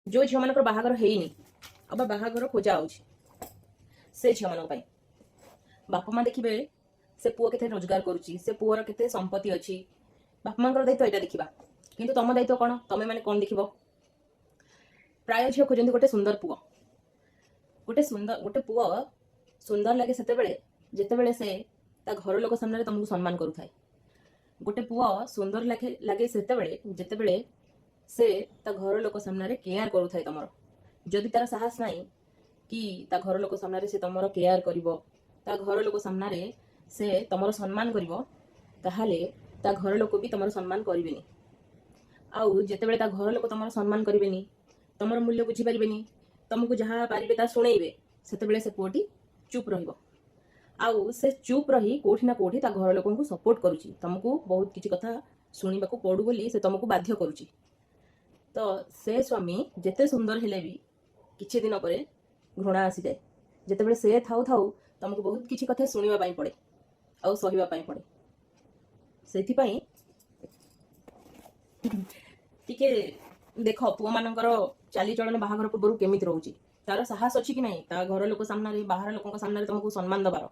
जो झील मान बाहागर है बाहागर खोजा से झील मान बापा माँ देखिए से पुओ के रोजगार करुच्ची से पुअर के संपत्ति अच्छी बापा माँ दायित्व यहाँ देखा कि तुम दायित्व कौन तुम्हें मैंने कौन देख प्राय झील खोजती गोटे सुंदर पुओ गोटे पुओ सुंदर लगे जिते से घर लोक सामने तुमको सम्मान करुए गोटे पुओ सुंदर लगे जिते से घर लोक सामने केयर करुए तुम जदि तार साहस ना कि घर लोक सामने से तुम केयर कर घर लोक सामने से तुम सम्मान कर घर लोक भी तुम सम्मान करें आउ जिते घर लोक तुम सम्मान करें तुम मूल्य बुझीपारे तुमको जहाँ पारे शुणे से पुओटी चुप आउ से चुप रही कोठी ना कोठी घर लोक सपोर्ट करुच्ची तुमको बहुत किसी कथा शुणा पड़ू बोली से तुमको बाध्य करुच्ची तो से स्वामी जिते सुंदर हेले भी किछि दिन पर घृणा आसी जाए जिते से थाउ थाउ तुमको बहुत किसी कथा शुणा पड़े आ सहिबा पड़े से टिके देख पुओ मानकर चालीचलन बाहागर पूर्व केमिति रोचे तार साहस अच्छी कि नहीं घर लोक सामने बाहर लोक सामने तुमको सम्मान दबार